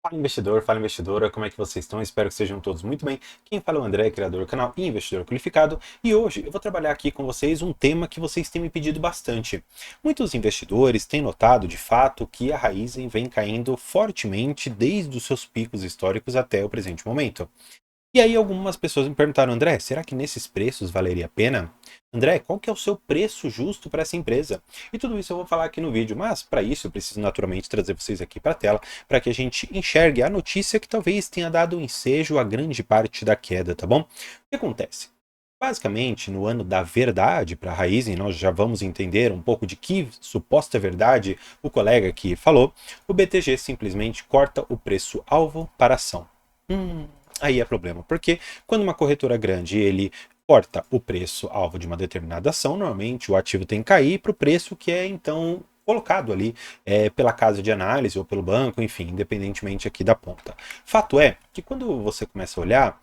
Fala investidor, fala investidora, como é que vocês estão? Espero que sejam todos muito bem. Quem fala é o André, criador do canal e investidor qualificado, e hoje eu vou trabalhar aqui com vocês um tema que vocês têm me pedido bastante. Muitos investidores têm notado de fato que a Raizen vem caindo fortemente desde os seus picos históricos até o presente momento. E aí algumas pessoas me perguntaram, André, será que nesses preços valeria a pena? André, qual que é o seu preço justo para essa empresa? E tudo isso eu vou falar aqui no vídeo, mas para isso eu preciso naturalmente trazer vocês aqui para a tela para que a gente enxergue a notícia que talvez tenha dado ensejo a grande parte da queda, tá bom? O que acontece? Basicamente, no ano da verdade para a Raizen, nós já vamos entender um pouco de que suposta verdade o colega aqui falou, o BTG simplesmente corta o preço-alvo para a ação. Aí é problema, porque quando uma corretora grande ele corta o preço-alvo de uma determinada ação, normalmente o ativo tem que cair para o preço que é então colocado ali pela casa de análise ou pelo banco, enfim, independentemente aqui da ponta. Fato é que quando você começa a olhar,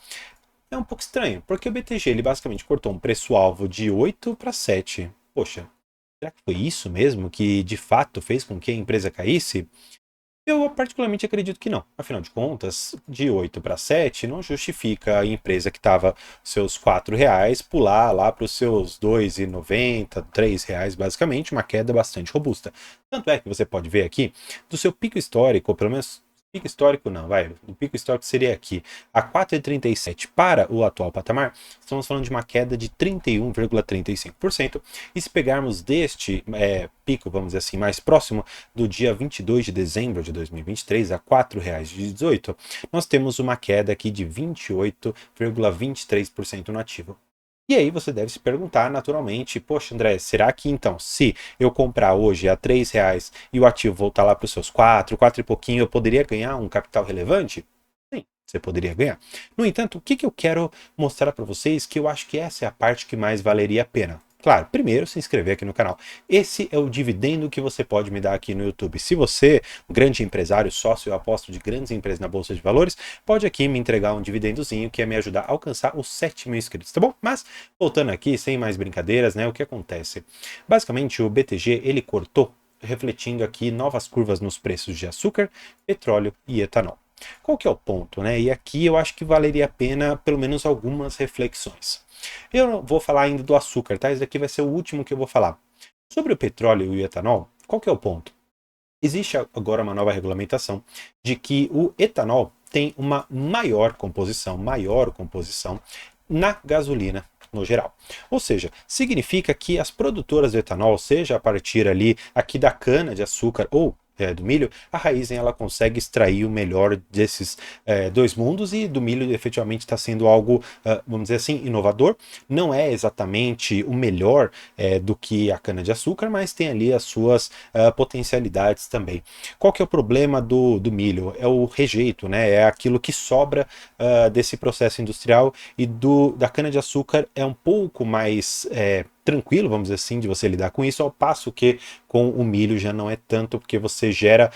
é um pouco estranho, porque o BTG ele basicamente cortou um preço-alvo de 8 para 7. Poxa, será que foi isso mesmo que de fato fez com que a empresa caísse? Eu particularmente acredito que não. Afinal de contas, de 8 para 7 não justifica a empresa que estava seus R$ 4 pular lá para os seus R$ 2,90, R$ 3 basicamente, uma queda bastante robusta. Tanto é que você pode ver aqui, do seu pico histórico, ou pelo menos pico histórico não, vai, o pico histórico seria aqui, a 4,37 para o atual patamar, estamos falando de uma queda de 31,35%, e se pegarmos deste pico, vamos dizer assim, mais próximo, do dia 22 de dezembro de 2023 a R$ 4,18, nós temos uma queda aqui de 28,23% no ativo. E aí você deve se perguntar naturalmente, poxa André, será que então, se eu comprar hoje a R$ 3 e o ativo voltar lá para os seus 4 e pouquinho, eu poderia ganhar um capital relevante? Sim, você poderia ganhar. No entanto, o que eu quero mostrar para vocês que eu acho que essa é a parte que mais valeria a pena. Claro, primeiro se inscrever aqui no canal. Esse é o dividendo que você pode me dar aqui no YouTube. Se você, um grande empresário, sócio, eu aposto de grandes empresas na Bolsa de Valores, pode aqui me entregar um dividendozinho que é me ajudar a alcançar os 7.000 inscritos, tá bom? Mas, voltando aqui, sem mais brincadeiras, né, o que acontece? Basicamente, o BTG, ele cortou, refletindo aqui novas curvas nos preços de açúcar, petróleo e etanol. Qual que é o ponto, né? E aqui eu acho que valeria a pena pelo menos algumas reflexões. Eu não vou falar ainda do açúcar, tá? Esse daqui vai ser o último que eu vou falar. Sobre o petróleo e o etanol, qual que é o ponto? Existe agora uma nova regulamentação de que o etanol tem uma maior composição na gasolina no geral. Ou seja, significa que as produtoras de etanol, seja a partir ali aqui da cana de açúcar ou do milho, a Raizen ela consegue extrair o melhor desses dois mundos, e do milho efetivamente está sendo algo, vamos dizer assim, inovador. Não é exatamente o melhor do que a cana-de-açúcar, mas tem ali as suas potencialidades também. Qual que é o problema do milho? É o rejeito, né? É aquilo que sobra desse processo industrial, e da cana-de-açúcar é um pouco mais tranquilo, vamos dizer assim, de você lidar com isso, ao passo que com o milho já não é tanto, porque você gera,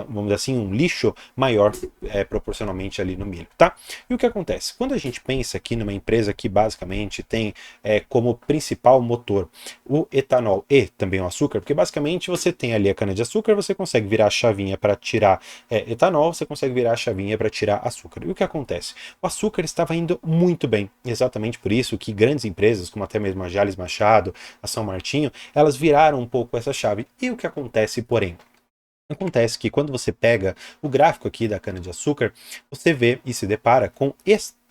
vamos dizer assim, um lixo maior proporcionalmente ali no milho, tá? E o que acontece? Quando a gente pensa aqui numa empresa que basicamente tem como principal motor o etanol e também o açúcar, porque basicamente você tem ali a cana-de-açúcar, você consegue virar a chavinha para tirar etanol, você consegue virar a chavinha para tirar açúcar. E o que acontece? O açúcar estava indo muito bem, exatamente por isso que grandes empresas, como até mesmo a Jalles Machado, a São Martinho, elas viraram um pouco essa chave. E o que acontece, porém? Acontece que quando você pega o gráfico aqui da cana-de-açúcar, você vê e se depara com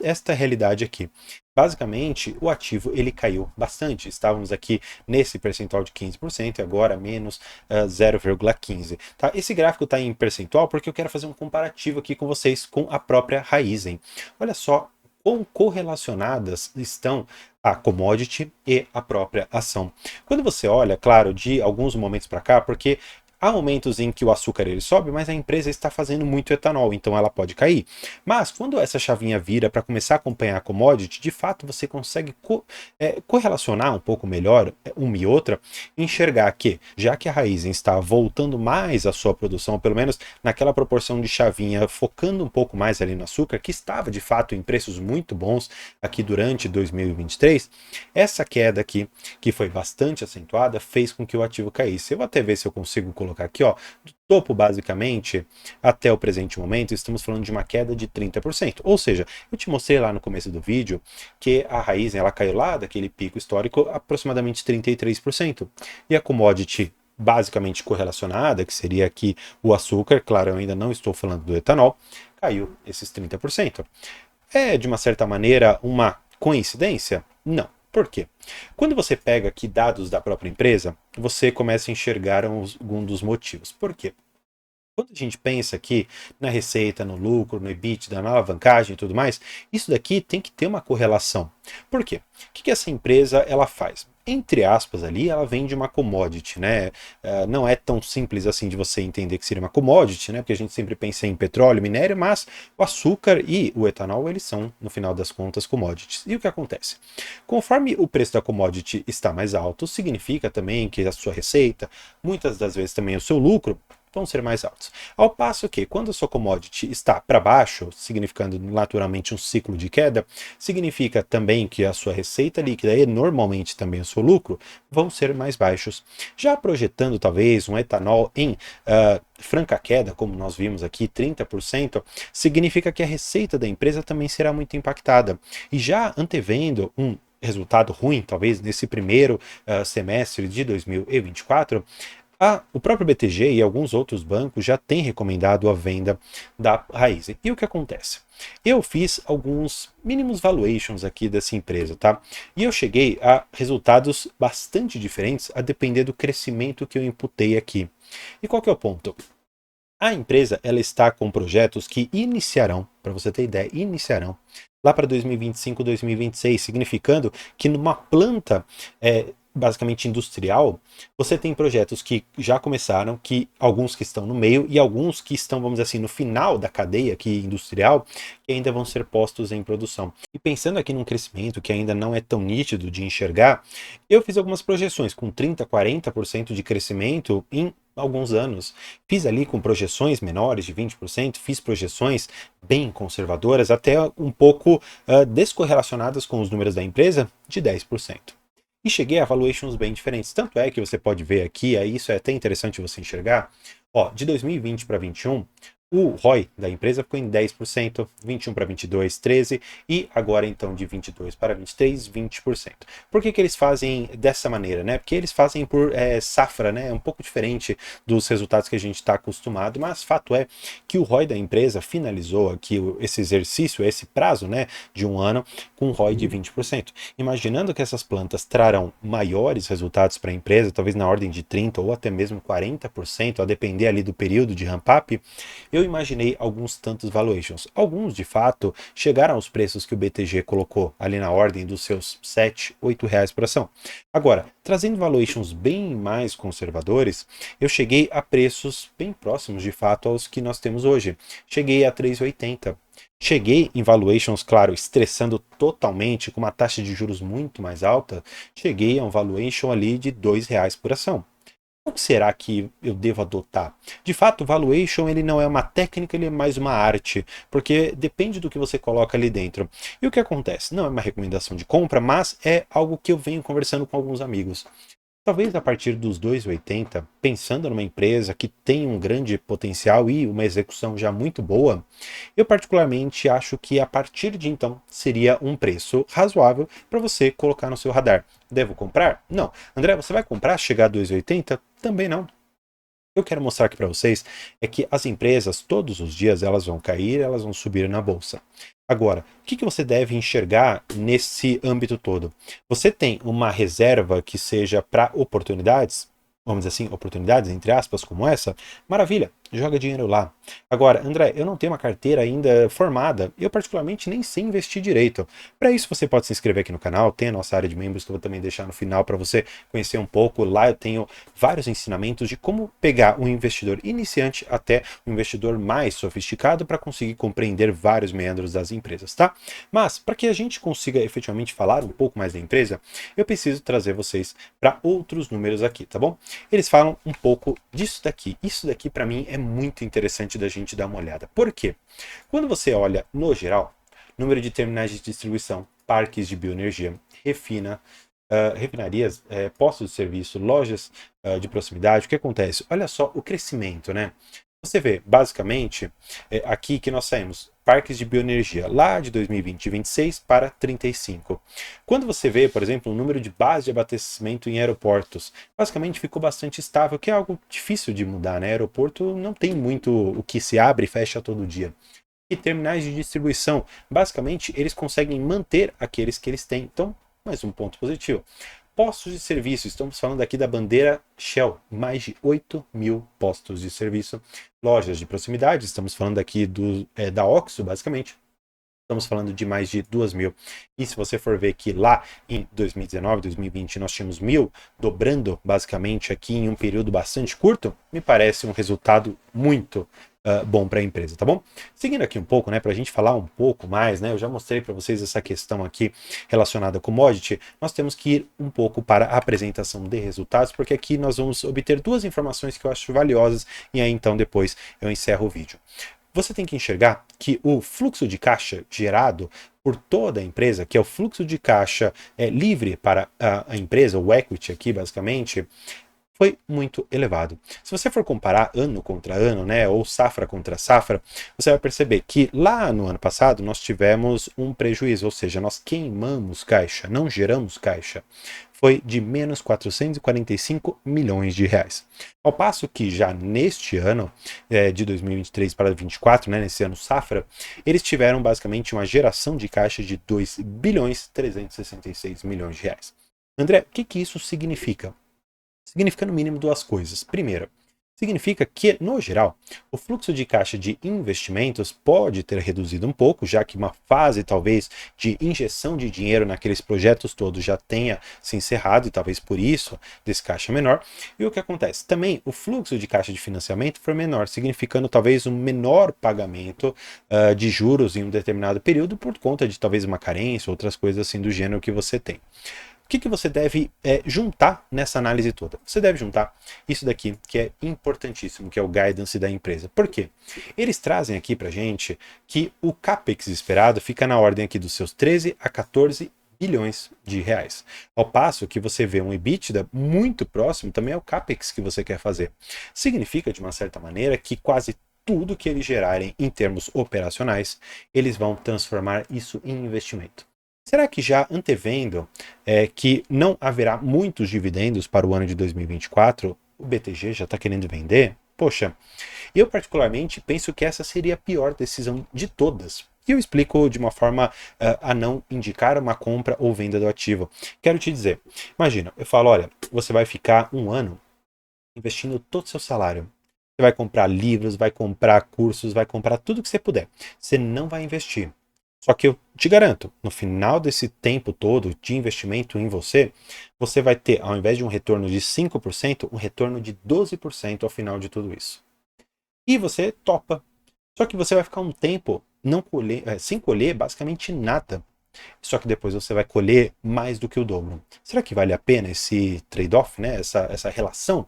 esta realidade aqui. Basicamente, o ativo ele caiu bastante. Estávamos aqui nesse percentual de 15% e agora menos 0,15%. Tá? Esse gráfico está em percentual porque eu quero fazer um comparativo aqui com vocês com a própria Raizen. Olha só quão correlacionadas estão a commodity e a própria ação. Quando você olha, claro, de alguns momentos para cá, porque há momentos em que o açúcar ele sobe, mas a empresa está fazendo muito etanol, então ela pode cair. Mas quando essa chavinha vira para começar a acompanhar a commodity, de fato você consegue correlacionar um pouco melhor uma e outra, e enxergar que, já que a Raizen está voltando mais a sua produção, pelo menos naquela proporção de chavinha, focando um pouco mais ali no açúcar, que estava de fato em preços muito bons aqui durante 2023, essa queda aqui, que foi bastante acentuada, fez com que o ativo caísse. Eu vou até ver se eu consigo colocar colocar aqui, ó, do topo basicamente até o presente momento, estamos falando de uma queda de 30%. Ou seja, eu te mostrei lá no começo do vídeo que a Raizen ela caiu lá daquele pico histórico aproximadamente 33%. E a commodity basicamente correlacionada, que seria aqui o açúcar, claro, eu ainda não estou falando do etanol, caiu esses 30%. É, de uma certa maneira, uma coincidência? Não. Por quê? Quando você pega aqui dados da própria empresa, você começa a enxergar algum dos motivos. Por quê? Quando a gente pensa aqui na receita, no lucro, no EBITDA, na alavancagem e tudo mais, isso daqui tem que ter uma correlação. Por quê? O que essa empresa ela faz? Entre aspas ali, ela vende uma commodity, né? Não é tão simples assim de você entender que seria uma commodity, né? Porque a gente sempre pensa em petróleo, minério, mas o açúcar e o etanol, eles são, no final das contas, commodities. E o que acontece? Conforme o preço da commodity está mais alto, significa também que a sua receita, muitas das vezes também o seu lucro, vão ser mais altos. Ao passo que, quando a sua commodity está para baixo, significando naturalmente um ciclo de queda, significa também que a sua receita líquida e normalmente também o seu lucro vão ser mais baixos. Já projetando talvez um etanol em franca queda, como nós vimos aqui, 30%, significa que a receita da empresa também será muito impactada. E já antevendo um resultado ruim, talvez nesse primeiro semestre de 2024, o próprio BTG e alguns outros bancos já têm recomendado a venda da Raizen. E o que acontece? Eu fiz alguns mínimos valuations aqui dessa empresa, tá? E eu cheguei a resultados bastante diferentes a depender do crescimento que eu imputei aqui. E qual que é o ponto? A empresa ela está com projetos que iniciarão, para você ter ideia, iniciarão lá para 2025, 2026, significando que numa planta basicamente industrial, você tem projetos que já começaram, que alguns que estão no meio e alguns que estão, vamos dizer assim, no final da cadeia aqui industrial, que ainda vão ser postos em produção. E pensando aqui num crescimento que ainda não é tão nítido de enxergar, eu fiz algumas projeções com 30, 40% de crescimento em alguns anos. Fiz ali com projeções menores de 20%, fiz projeções bem conservadoras, até um pouco descorrelacionadas com os números da empresa, de 10%. E cheguei a valuations bem diferentes. Tanto é que você pode ver aqui, aí isso é até interessante você enxergar, ó, de 2020 para 2021, o ROI da empresa ficou em 10%, 21 para 22, 13%, e agora então de 22 para 23, 20%. Por que eles fazem dessa maneira, né? Porque eles fazem por safra, né? É um pouco diferente dos resultados que a gente está acostumado, mas fato é que o ROI da empresa finalizou aqui esse exercício, esse prazo, né, de um ano, com um ROI de 20%. Imaginando que essas plantas trarão maiores resultados para a empresa, talvez na ordem de 30% ou até mesmo 40%, a depender ali do período de ramp-up, eu imaginei alguns tantos valuations. Alguns, de fato, chegaram aos preços que o BTG colocou ali na ordem dos seus 7, 8 reais por ação. Agora, trazendo valuations bem mais conservadores, eu cheguei a preços bem próximos, de fato, aos que nós temos hoje. Cheguei a 3,80. Cheguei em valuations, claro, estressando totalmente, com uma taxa de juros muito mais alta, cheguei a um valuation ali de 2 reais por ação. O que será que eu devo adotar? De fato, o valuation ele não é uma técnica, ele é mais uma arte, porque depende do que você coloca ali dentro. E o que acontece? Não é uma recomendação de compra, mas é algo que eu venho conversando com alguns amigos. Talvez a partir dos 2,80, pensando numa empresa que tem um grande potencial e uma execução já muito boa, eu particularmente acho que a partir de então seria um preço razoável para você colocar no seu radar. Devo comprar? Não. André, você vai comprar chegar a 2,80? Também não. Eu quero mostrar aqui para vocês é que as empresas, todos os dias, elas vão cair, elas vão subir na bolsa. Agora, o que você deve enxergar nesse âmbito todo? Você tem uma reserva que seja para oportunidades, vamos dizer assim, oportunidades, entre aspas, como essa? Maravilha, joga dinheiro lá. Agora, André, eu não tenho uma carteira ainda formada, eu particularmente nem sei investir direito. Para isso você pode se inscrever aqui no canal, tem a nossa área de membros que eu vou também deixar no final para você conhecer um pouco. Lá eu tenho vários ensinamentos de como pegar um investidor iniciante até um investidor mais sofisticado para conseguir compreender vários meandros das empresas, tá? Mas, para que a gente consiga efetivamente falar um pouco mais da empresa, eu preciso trazer vocês para outros números aqui, tá bom? Eles falam um pouco disso daqui. Isso daqui, para mim, é muito interessante da gente dar uma olhada. Por quê? Quando você olha no geral, número de terminais de distribuição, parques de bioenergia, refina, refinarias, postos de serviço, lojas de proximidade. O que acontece? Olha só o crescimento, né? Você vê, basicamente, aqui que nós saímos parques de bioenergia lá de 2020 e 26 para 35. Quando você vê, por exemplo, o número de bases de abastecimento em aeroportos, basicamente ficou bastante estável, que é algo difícil de mudar, né? Aeroporto não tem muito o que se abre e fecha todo dia. E terminais de distribuição, basicamente, eles conseguem manter aqueles que eles têm. Então, mais um ponto positivo. Postos de serviço, estamos falando aqui da bandeira Shell, mais de 8.000 postos de serviço. Lojas de proximidade, estamos falando aqui da Oxxo, basicamente. Estamos falando de mais de 2.000. E se você for ver que lá em 2019, 2020, nós tínhamos 1.000, dobrando basicamente aqui em um período bastante curto, me parece um resultado muito bom para a empresa, tá bom? Seguindo aqui um pouco, né, para a gente falar um pouco mais, né, eu já mostrei para vocês essa questão aqui relacionada a commodity, nós temos que ir um pouco para a apresentação de resultados, porque aqui nós vamos obter duas informações que eu acho valiosas e aí então depois eu encerro o vídeo. Você tem que enxergar que o fluxo de caixa gerado por toda a empresa, que é o fluxo de caixa livre para a empresa, o equity aqui basicamente, foi muito elevado. Se você for comparar ano contra ano, né, ou safra contra safra, você vai perceber que lá no ano passado nós tivemos um prejuízo, ou seja, nós queimamos caixa, não geramos caixa. Foi de menos 445 milhões de reais. Ao passo que já neste ano, de 2023 para 2024, né, nesse ano safra, eles tiveram basicamente uma geração de caixa de 2 bilhões 366 milhões de reais. André, o que isso significa? Significa no mínimo duas coisas. Primeiro, significa que, no geral, o fluxo de caixa de investimentos pode ter reduzido um pouco, já que uma fase, talvez, de injeção de dinheiro naqueles projetos todos já tenha se encerrado, e talvez por isso desse caixa menor. E o que acontece? Também o fluxo de caixa de financiamento foi menor, significando talvez um menor pagamento de juros em um determinado período, por conta de talvez uma carência, outras coisas assim do gênero que você tem. O que você deve juntar nessa análise toda? Você deve juntar isso daqui, que é importantíssimo, que é o guidance da empresa. Por quê? Eles trazem aqui pra gente que o CAPEX esperado fica na ordem aqui dos seus 13 a 14 bilhões de reais. Ao passo que você vê um EBITDA muito próximo, também é o CAPEX que você quer fazer. Significa, de uma certa maneira, que quase tudo que eles gerarem em termos operacionais, eles vão transformar isso em investimento. Será que já antevendo que não haverá muitos dividendos para o ano de 2024, o BTG já está querendo vender? Poxa, eu particularmente penso que essa seria a pior decisão de todas. E eu explico de uma forma a não indicar uma compra ou venda do ativo. Quero te dizer, imagina, eu falo, olha, você vai ficar um ano investindo todo o seu salário. Você vai comprar livros, vai comprar cursos, vai comprar tudo que você puder. Você não vai investir. Só que eu te garanto, no final desse tempo todo de investimento em você, você vai ter, ao invés de um retorno de 5%, um retorno de 12% ao final de tudo isso. E você topa. Só que você vai ficar um tempo não colher, sem colher basicamente nada. Só que depois você vai colher mais do que o dobro. Será que vale a pena esse trade-off, né? essa relação?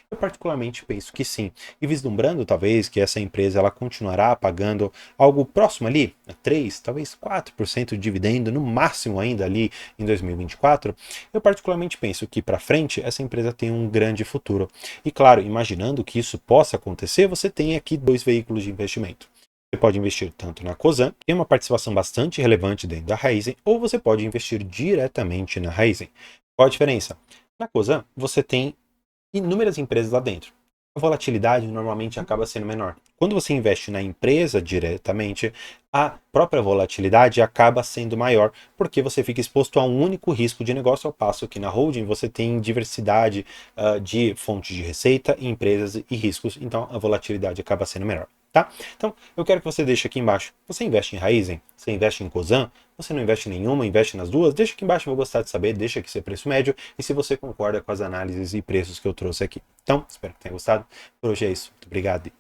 Eu particularmente penso que sim. E vislumbrando talvez que essa empresa ela continuará pagando algo próximo ali, 3, talvez 4% de dividendo, no máximo ainda ali em 2024, eu particularmente penso que para frente essa empresa tem um grande futuro. E claro, imaginando que isso possa acontecer, você tem aqui dois veículos de investimento. Você pode investir tanto na Cosan, que tem uma participação bastante relevante dentro da Raizen, ou você pode investir diretamente na Raizen. Qual a diferença? Na Cosan, você tem inúmeras empresas lá dentro. A volatilidade normalmente acaba sendo menor. Quando você investe na empresa diretamente, a própria volatilidade acaba sendo maior, porque você fica exposto a um único risco de negócio, ao passo que na holding você tem diversidade de fontes de receita, empresas e riscos, então a volatilidade acaba sendo menor. Tá? Então, eu quero que você deixe aqui embaixo. Você investe em Raizen? Você investe em Cosan? Você não investe em nenhuma? Investe nas duas? Deixa aqui embaixo, eu vou gostar de saber. Deixa aqui seu preço médio e se você concorda com as análises e preços que eu trouxe aqui. Então, espero que tenha gostado. Por hoje é isso. Muito obrigado.